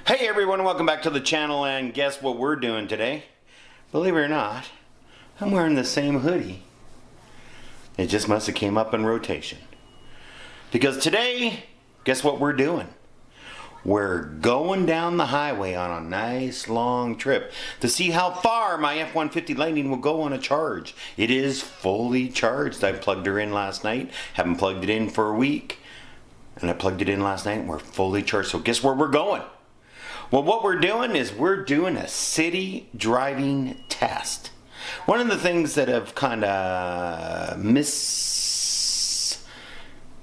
Hey everyone, welcome back to the channel, and guess what we're doing today? Believe it or not, I'm wearing the same hoodie. It just must have came up in rotation. Because today, guess what we're doing? We're going down the highway on a nice long trip to see how far my F-150 Lightning will go on a charge. It is fully charged. I plugged her in last night, haven't plugged it in for a week, and I plugged it in last night and we're fully charged. So guess where we're going? Well, what we're doing is we're doing a city driving test. One of the things that have kind of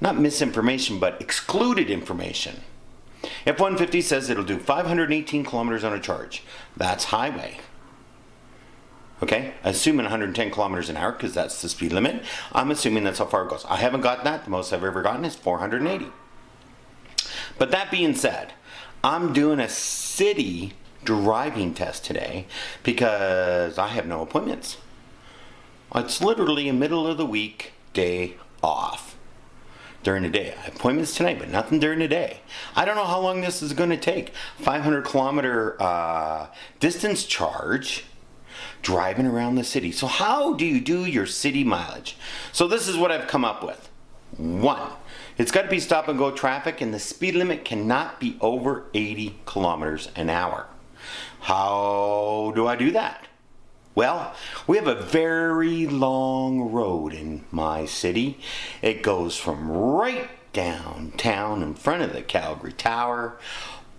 not misinformation, but excluded information. F-150 says it'll do 518 kilometers on a charge. That's highway. Okay, assuming 110 kilometers an hour because that's the speed limit. I'm assuming that's how far it goes. I haven't got that. The most I've ever gotten is 480. But that being said, I'm doing a city driving test today because I have no appointments. It's literally a middle of the week day off. During the day. I have appointments tonight, but nothing during the day. I don't know how long this is going to take. 500 kilometer distance charge driving around the city. So how do you do your city mileage? So this is what I've come up with. 1. It's got to be stop and go traffic, and the speed limit cannot be over 80 kilometers an hour. How do I do that? Well, we have a very long road in my city. It goes from right downtown in front of the Calgary Tower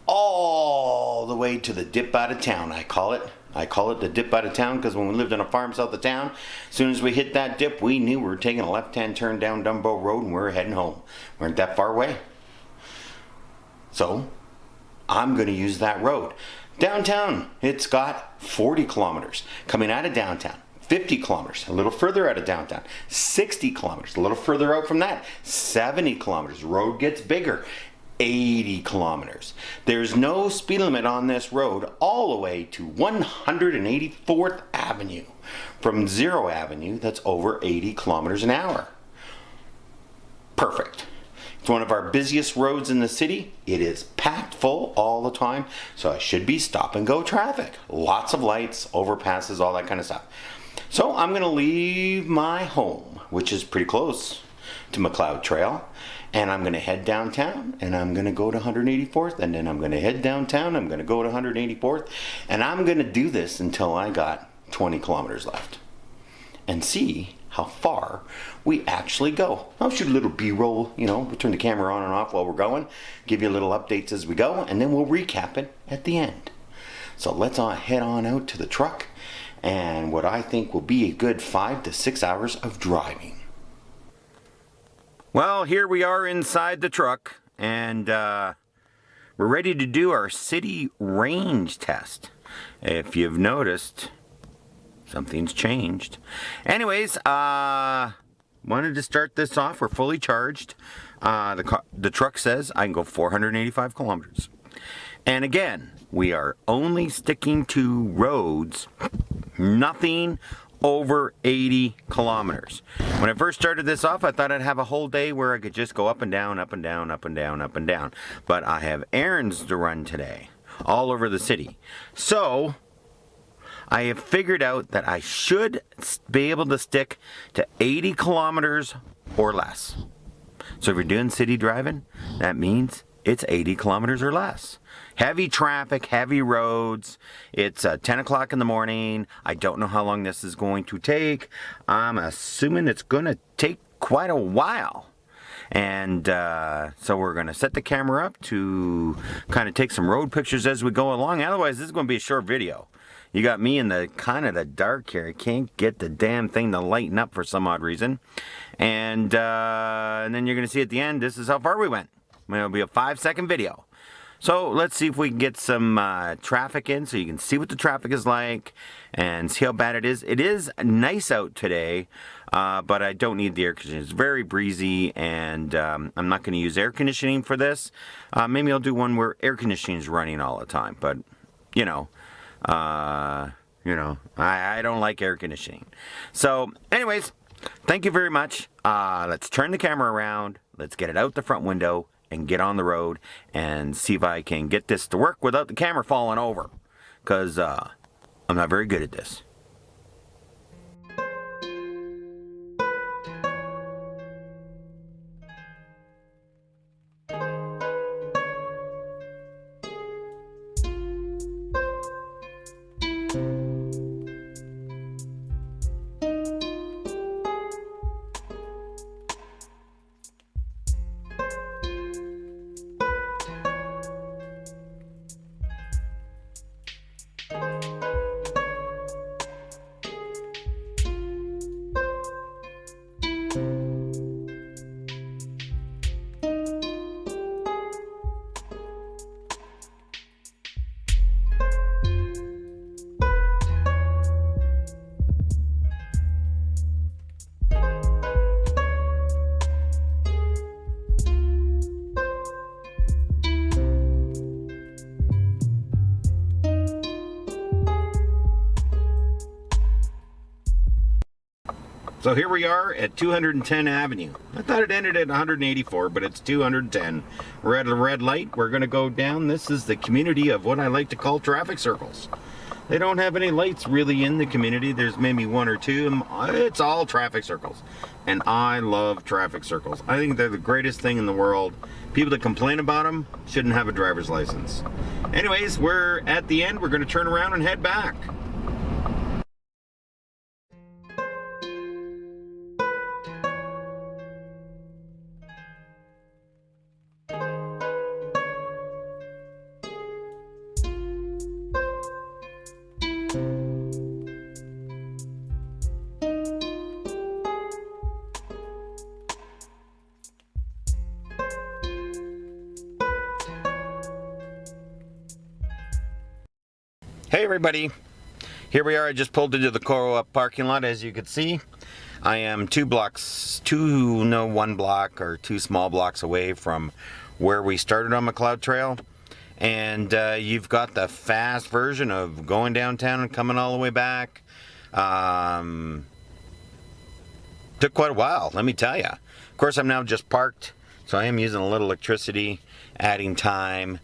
all the way to the dip out of town, I call it. I call it the dip out of town because when we lived on a farm south of town, as soon as we hit that dip, we knew we were taking a left-hand turn down Dumbo Road and we were heading home. We weren't that far away. So, I'm going to use that road. Downtown, it's got 40 kilometers. Coming out of downtown, 50 kilometers. A little further out of downtown, 60 kilometers. A little further out from that, 70 kilometers. Road gets bigger. 80 kilometers. There's no speed limit on this road all the way to 184th Avenue. From Zero Avenue, that's over 80 kilometers an hour. Perfect. It's one of our busiest roads in the city. It is packed full all the time, so it should be stop and go traffic. Lots of lights, overpasses, all that kind of stuff. So I'm going to leave my home, which is pretty close to McLeod Trail, and I'm going to head downtown, and I'm going to go to 184th, and then I'm going to head downtown, I'm going to go to 184th, and I'm going to do this until I got 20 kilometers left and see how far we actually go. I'll shoot a little B-roll, we'll turn the camera on and off while we're going, give you little updates as we go, and then we'll recap it at the end. So let's head on out to the truck and what I think will be a good 5 to 6 hours of driving. Well, here we are inside the truck, and we're ready to do our city range test. If you've noticed, something's changed. Anyways, wanted to start this off. We're fully charged. The truck says I can go 485 kilometers. And again, we are only sticking to roads, nothing over 80 kilometers. When I first started this off, I thought I'd have a whole day where I could just go up and down, up and down, up and down, up and down. But I have errands to run today, all over the city. So, I have figured out that I should be able to stick to 80 kilometers or less. So if you're doing city driving, that means it's 80 kilometers or less. Heavy traffic, heavy roads. It's 10 o'clock in the morning. I don't know how long this is going to take. I'm assuming it's going to take quite a while. And so we're going to set the camera up to kind of take some road pictures as we go along. Otherwise, this is going to be a short video. You got me in the kind of the dark here. I can't get the damn thing to lighten up for some odd reason. And then you're going to see at the end, this is how far we went. It'll be a 5-second video. So let's see if we can get some traffic in so you can see what the traffic is like and see how bad it is. It is nice out today, but I don't need the air conditioning. It's very breezy, and I'm not going to use air conditioning for this. Maybe I'll do one where air conditioning is running all the time, but I don't like air conditioning. So anyways, thank you very much. Let's turn the camera around. Let's get it out the front window and get on the road and see if I can get this to work without the camera falling over, because I'm not very good at this. So here we are at 210 Avenue. I thought it ended at 184, but it's 210. We're at a red light. We're going to go down. This is the community of what I like to call traffic circles. They don't have any lights really in the community. There's maybe one or two. It's all traffic circles. And I love traffic circles. I think they're the greatest thing in the world. People that complain about them shouldn't have a driver's license. Anyways, we're at the end. We're going to turn around and head back. Hey everybody, here we are. I just pulled into the Co-op parking lot. As you can see, I am two small blocks away from where we started on McLeod Trail. And you've got the fast version of going downtown and coming all the way back. Took quite a while, let me tell you. Of course, I'm now just parked, so I am using a little electricity, adding time.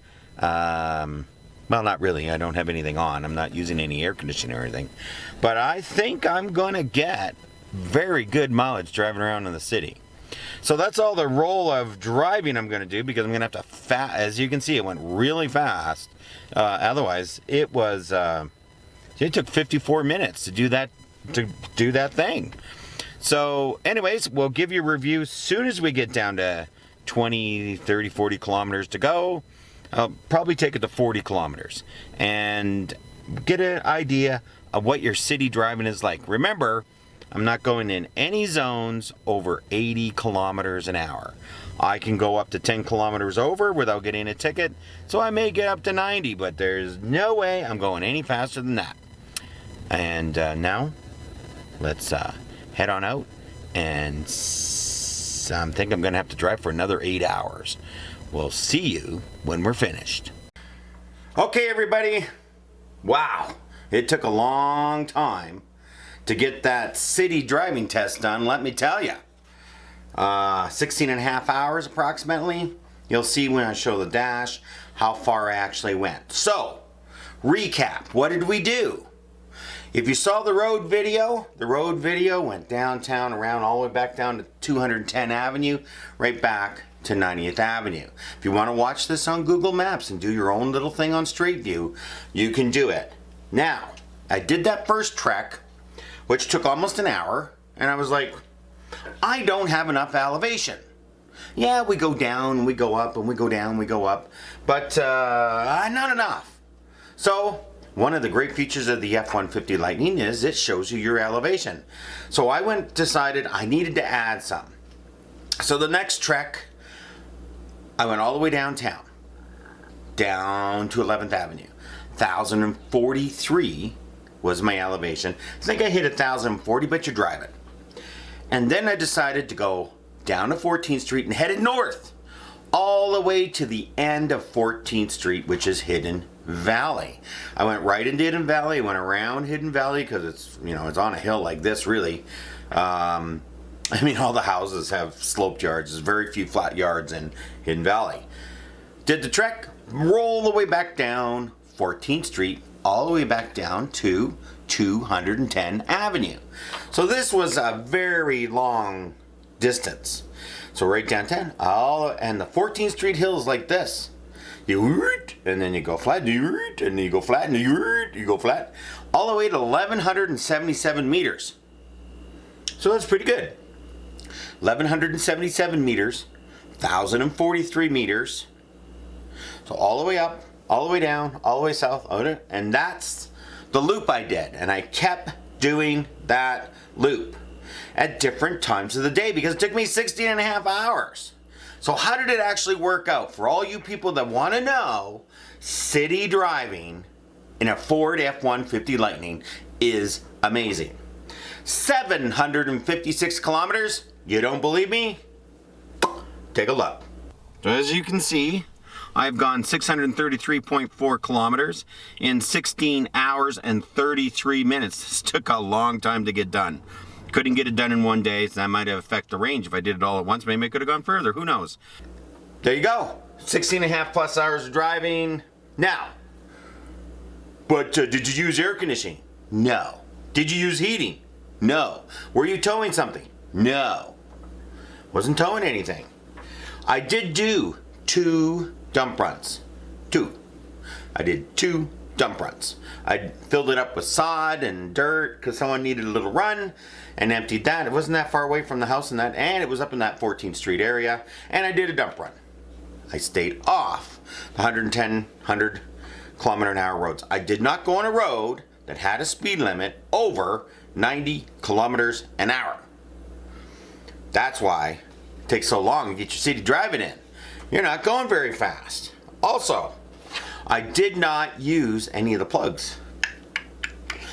Well, not really. I don't have anything on. I'm not using any air conditioning or anything. But I think I'm going to get very good mileage driving around in the city. So that's all the roll of driving I'm going to do, because I'm going to have to as you can see, it went really fast. Otherwise, it took 54 minutes to do that thing. So anyways, we'll give you a review soon as we get down to 20, 30, 40 kilometers to go. I'll probably take it to 40 kilometers and get an idea of what your city driving is like. Remember, I'm not going in any zones over 80 kilometers an hour. I can go up to 10 kilometers over without getting a ticket, so I may get up to 90, but there's no way I'm going any faster than that. And now, let's head on out, and I think I'm going to have to drive for another 8 hours. We'll see you when we're finished. Okay, everybody. Wow, it took a long time to get that city driving test done, let me tell you. 16 and a half hours approximately. You'll see when I show the dash how far I actually went. So, recap. What did we do? If you saw the road video went downtown, around, all the way back down to 210 Avenue, right back to 90th Avenue. If you want to watch this on Google Maps and do your own little thing on Street View, you can do it. Now, I did that first trek, which took almost an hour, and I was like, I don't have enough elevation. Yeah, we go down, we go up, and we go down, we go up, but not enough. So, one of the great features of the F-150 Lightning is it shows you your elevation. So I decided I needed to add some. So the next trek, I went all the way downtown, down to 11th Avenue. 1,043 was my elevation. I think I hit 1,040, but you're driving. And then I decided to go down to 14th Street and headed north, all the way to the end of 14th Street, which is Hidden Valley. I went right into Hidden Valley, went around Hidden Valley, because it's, it's on a hill like this, really. I mean, all the houses have sloped yards. There's very few flat yards in Hidden Valley. Did the trek, roll the way back down 14th Street, all the way back down to 210 Avenue. So this was a very long distance. So right down 10, and the 14th Street hill is like this. And then you go flat, and then you go flat, and you go flat, all the way to 1,177 meters. So that's pretty good. 1,177 meters, 1,043 meters. So all the way up, all the way down, all the way south, and that's the loop I did. And I kept doing that loop at different times of the day because it took me 16 and a half hours. So how did it actually work out? For all you people that want to know, city driving in a Ford F-150 Lightning is amazing. 756 kilometers. You don't believe me? Take a look. So as you can see, I've gone 633.4 kilometers in 16 hours and 33 minutes. This took a long time to get done. Couldn't get it done in one day, so that might have affected the range. If I did it all at once, maybe I could have gone further. Who knows? There you go. 16 and a half plus hours of driving. Now, but did you use air conditioning? No. Did you use heating? No. Were you towing something? No. Wasn't towing anything. I did do 2 dump runs. 2. I did 2 dump runs. I filled it up with sod and dirt because someone needed a little run and emptied that. It wasn't that far away from the house and it was up in that 14th Street area, and I did a dump run. I stayed off the 110, 100 kilometer an hour roads. I did not go on a road that had a speed limit over 90 kilometers an hour. That's why it takes so long to get your city driving in. You're not going very fast. Also, I did not use any of the plugs.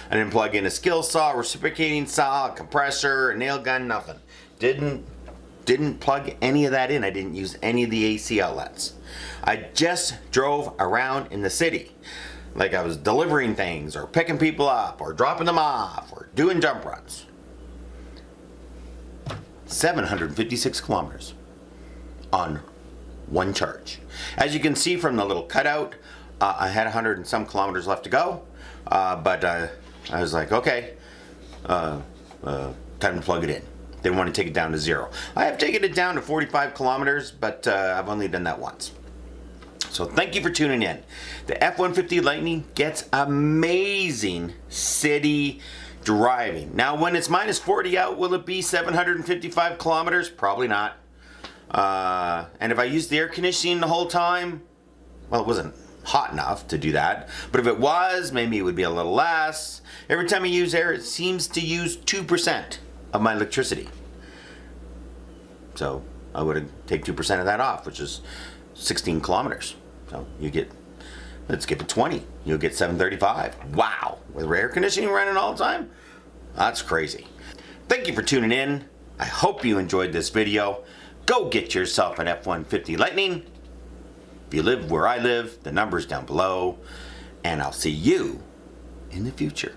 I didn't plug in a skill saw, reciprocating saw, a compressor, a nail gun, nothing. Didn't plug any of that in. I didn't use any of the AC outlets. I just drove around in the city. Like I was delivering things or picking people up or dropping them off or doing jump runs. 756 kilometers on one charge. As you can see from the little cutout, I had 100 and some kilometers left to go, but I was like, okay, time to plug it in. Didn't want to take it down to 0. I have taken it down to 45 kilometers, but I've only done that once. So thank you for tuning in. The F-150 Lightning gets amazing city driving. Now when it's minus 40 out, will it be 755 kilometers? Probably not. And if I used the air conditioning the whole time, well, it wasn't hot enough to do that. But if it was, maybe it would be a little less. Every time I use air, it seems to use 2% of my electricity. So I would take 2% of that off, which is 16 kilometers. So you get, let's give it 20. You'll get 735. Wow. With air conditioning running all the time? That's crazy. Thank you for tuning in. I hope you enjoyed this video. Go get yourself an F-150 Lightning. If you live where I live, the number's down below. And I'll see you in the future.